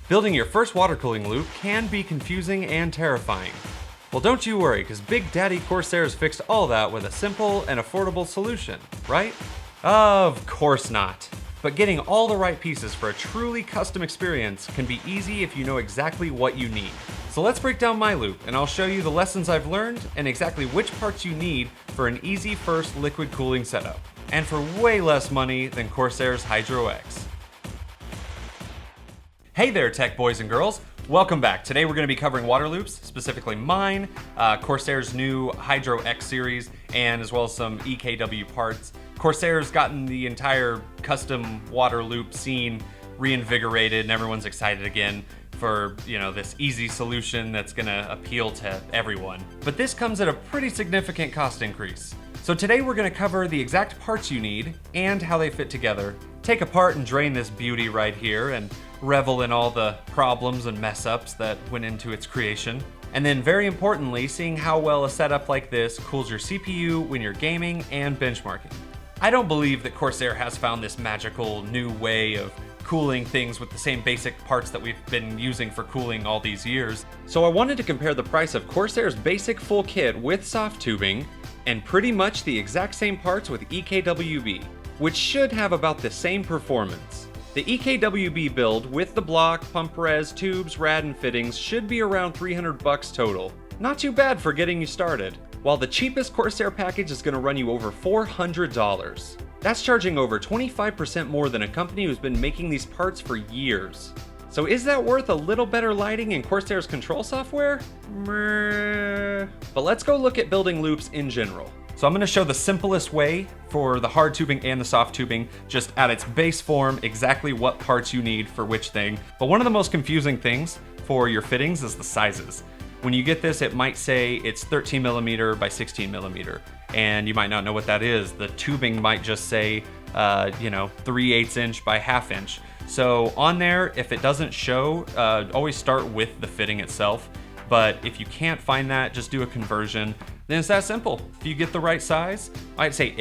Building your first water cooling loop can be confusing and terrifying. Well, don't you worry, because Big Daddy Corsair has fixed all that with a simple and affordable solution, right? Of course not. But getting all the right pieces for a truly custom experience can be easy if you know exactly what you need. So let's break down my loop, and I'll show you the lessons I've learned and exactly which parts you need for an easy first liquid cooling setup. And for way less money than Corsair's Hydro X. Hey there, tech boys and girls. Welcome back. Today we're going to be covering water loops, specifically mine, Corsair's new Hydro X series, and as well as some EKW parts. Corsair's gotten the entire custom water loop scene reinvigorated, and everyone's excited again for, this easy solution that's going to appeal to everyone. But this comes at a pretty significant cost increase. So today we're going to cover the exact parts you need and how they fit together, take apart and drain this beauty right here, and revel in all the problems and mess-ups that went into its creation. And then very importantly, seeing how well a setup like this cools your CPU when you're gaming and benchmarking. I don't believe that Corsair has found this magical new way of cooling things with the same basic parts that we've been using for cooling all these years. So I wanted to compare the price of Corsair's basic full kit with soft tubing and pretty much the exact same parts with EKWB, which should have about the same performance. The EKWB build with the block, pump res, tubes, rad, and fittings should be around $300 total. Not too bad for getting you started. While the cheapest Corsair package is going to run you over $400. That's charging over 25% more than a company who's been making these parts for years. So is that worth a little better lighting in Corsair's control software? But let's go look at building loops in general. So I'm going to show the simplest way for the hard tubing and the soft tubing, just at its base form, exactly what parts you need for which thing. But one of the most confusing things for your fittings is the sizes. When you get this, it might say it's 13mm by 16mm, and you might not know what that is. The tubing might just say, 3/8 inch by 1/2 inch. So on there, if it doesn't show, always start with the fitting itself. But if you can't find that, just do a conversion. Then it's that simple. If you get the right size, I'd say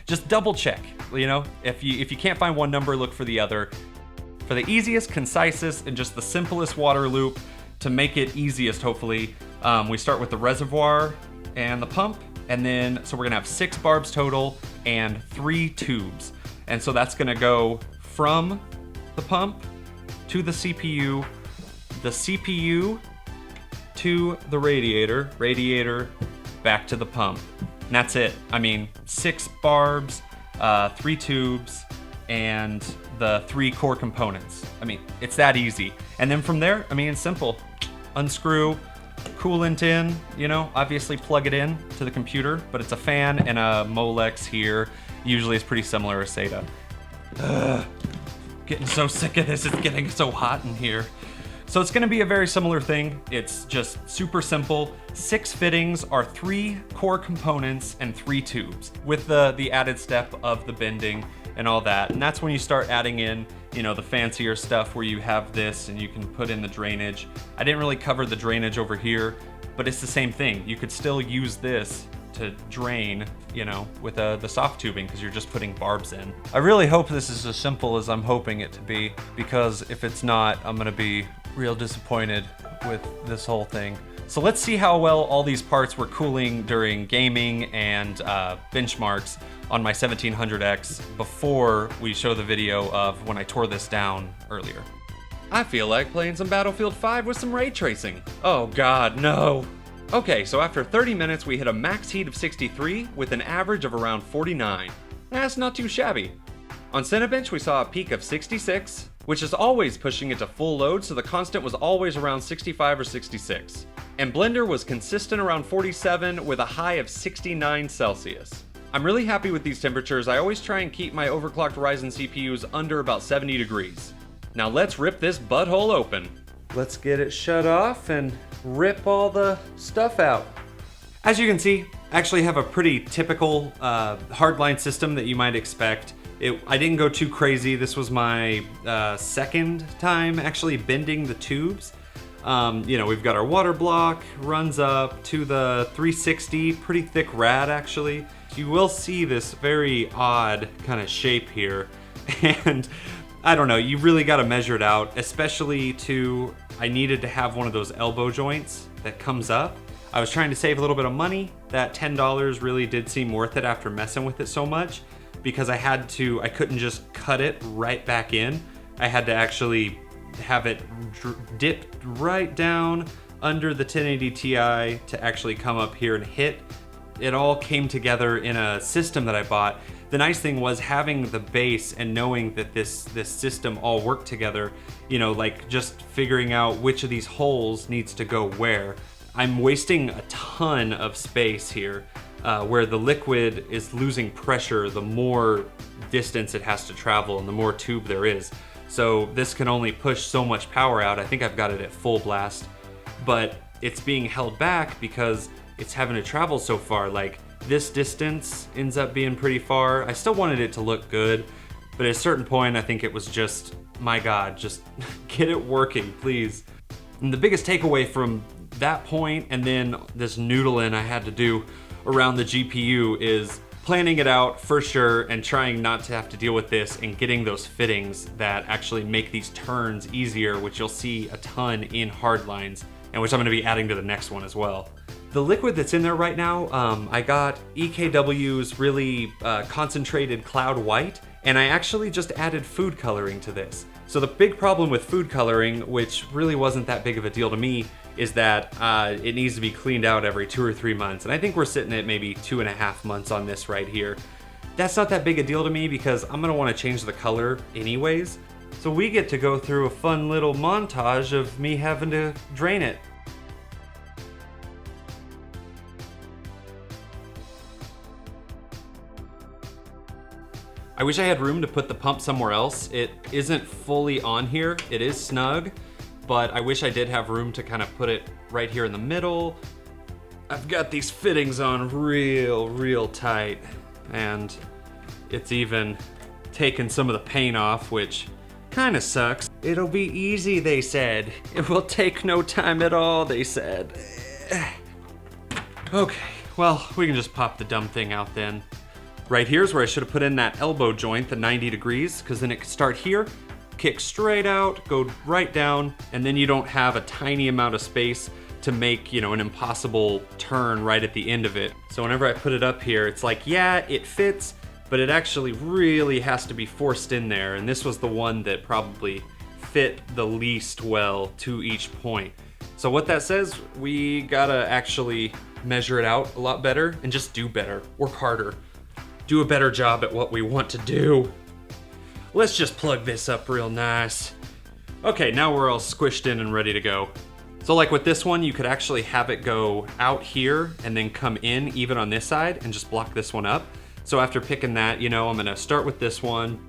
just double check. If you can't find one number, look for the other. For the easiest, concisest, and just the simplest water loop, to make it easiest, hopefully, we start with the reservoir and the pump, and then so we're gonna have 6 barbs total and 3 tubes, and so that's gonna go from the pump to the CPU to the radiator back to the pump, and that's it. 6 barbs, 3 tubes, and the 3 core components. It's that easy. And then from there, it's simple. Unscrew, coolant in, obviously plug it in to the computer, but it's a fan and a Molex here. Usually it's pretty similar to SATA. Getting so sick of this, it's getting so hot in here. So it's gonna be a very similar thing. It's just super simple. 6 fittings are 3 core components and 3 tubes, with the added step of the bending and all that. And that's when you start adding in, the fancier stuff where you have this and you can put in the drainage. I didn't really cover the drainage over here, but it's the same thing. You could still use this to drain, with the soft tubing, because you're just putting barbs in. I really hope this is as simple as I'm hoping it to be, because if it's not, I'm gonna be real disappointed with this whole thing. So let's see how well all these parts were cooling during gaming and benchmarks on my 1700X before we show the video of when I tore this down earlier. I feel like playing some Battlefield 5 with some ray tracing. Oh god, no. Okay, so after 30 minutes we hit a max heat of 63 with an average of around 49. That's not too shabby. On Cinebench we saw a peak of 66, which is always pushing it to full load, so the constant was always around 65 or 66. And Blender was consistent around 47 with a high of 69 Celsius. I'm really happy with these temperatures. I always try and keep my overclocked Ryzen CPUs under about 70 degrees. Now let's rip this butthole open. Let's get it shut off and rip all the stuff out. As you can see, I actually have a pretty typical hardline system that you might expect. I didn't go too crazy. This was my second time actually bending the tubes. We've got our water block, runs up to the 360, pretty thick rad actually. You will see this very odd kind of shape here. And I don't know, you really got to measure it out, especially I needed to have one of those elbow joints that comes up. I was trying to save a little bit of money. That $10 really did seem worth it after messing with it so much, because I couldn't just cut it right back in. I had to actually have it dipped right down under the 1080 Ti to actually come up here and hit. It all came together in a system that I bought. The nice thing was having the base and knowing that this system all worked together, like just figuring out which of these holes needs to go where. I'm wasting a ton of space here, where the liquid is losing pressure the more distance it has to travel and the more tube there is. So this can only push so much power out. I think I've got it at full blast, but it's being held back because it's having to travel so far. Like, this distance ends up being pretty far. I still wanted it to look good, but at a certain point, I think it was just, my God, just get it working, please. And the biggest takeaway from that point, and then this noodling I had to do around the GPU, is planning it out for sure and trying not to have to deal with this and getting those fittings that actually make these turns easier, which you'll see a ton in Hardlines, and which I'm gonna be adding to the next one as well. The liquid that's in there right now, I got EKW's really concentrated cloud white, and I actually just added food coloring to this. So the big problem with food coloring, which really wasn't that big of a deal to me, is that it needs to be cleaned out every 2 or 3 months. And I think we're sitting at maybe 2.5 months on this right here. That's not that big a deal to me because I'm gonna wanna change the color anyways. So we get to go through a fun little montage of me having to drain it. I wish I had room to put the pump somewhere else. It isn't fully on here. It is snug, but I wish I did have room to kind of put it right here in the middle. I've got these fittings on real tight, and it's even taken some of the paint off, which kind of sucks. It'll be easy, they said. It will take no time at all, they said. Okay, well, we can just pop the dumb thing out then. Right here's where I should have put in that elbow joint, the 90 degrees, because then it could start here, kick straight out, go right down, and then you don't have a tiny amount of space to make, an impossible turn right at the end of it. So whenever I put it up here, it's like, yeah, it fits, but it actually really has to be forced in there, and this was the one that probably fit the least well to each point. So what that says, we gotta actually measure it out a lot better and just do better, work harder. Do a better job at what we want to do. Let's just plug this up real nice. Okay, now we're all squished in and ready to go. So like with this one, you could actually have it go out here and then come in even on this side and just block this one up. So after picking that, I'm gonna start with this one,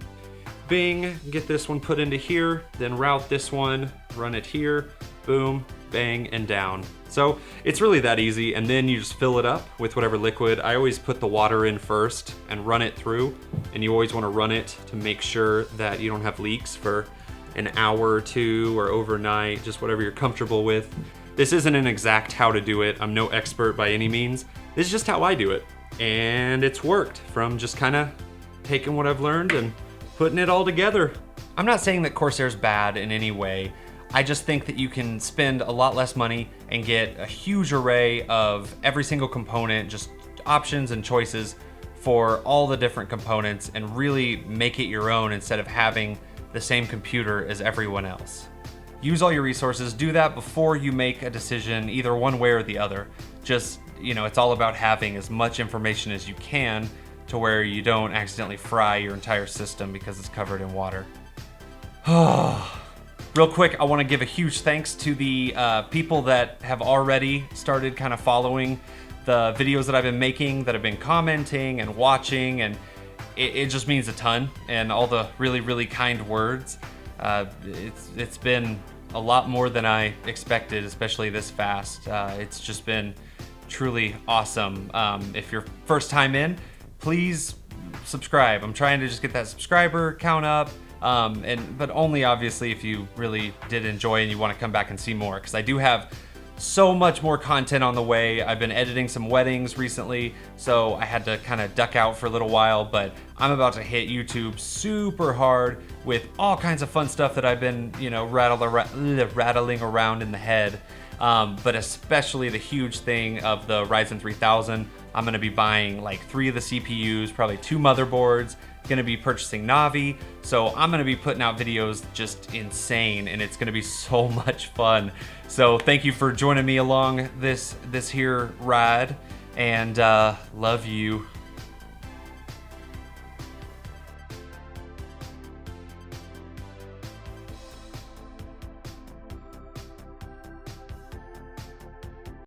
bing, get this one put into here, then route this one, run it here, boom, bang, and down. So it's really that easy, and then you just fill it up with whatever liquid. I always put the water in first and run it through, and you always want to run it to make sure that you don't have leaks for an hour or two or overnight, just whatever you're comfortable with. This isn't an exact how to do it. I'm no expert by any means. This is just how I do it, and it's worked from just kind of taking what I've learned and putting it all together. I'm not saying that Corsair's bad in any way. I just think that you can spend a lot less money and get a huge array of every single component, just options and choices for all the different components, and really make it your own instead of having the same computer as everyone else. Use all your resources, do that before you make a decision either one way or the other. Just, it's all about having as much information as you can to where you don't accidentally fry your entire system because it's covered in water. Real quick, I want to give a huge thanks to the people that have already started kind of following the videos that I've been making, that have been commenting and watching, and it just means a ton. And all the really kind words. It's been a lot more than I expected, especially this fast. It's just been truly awesome. If you're first time in, please subscribe. I'm trying to just get that subscriber count up. But only obviously if you really did enjoy and you want to come back and see more, because I do have so much more content on the way. I've been editing some weddings recently, so I had to kind of duck out for a little while, but I'm about to hit YouTube super hard with all kinds of fun stuff that I've been, you know, rattling around in the head. But especially the huge thing of the Ryzen 3000. I'm gonna be buying like 3 of the CPUs, probably 2 motherboards, gonna be purchasing Navi. So I'm gonna be putting out videos just insane, and it's gonna be so much fun. So thank you for joining me along this here ride, and love you.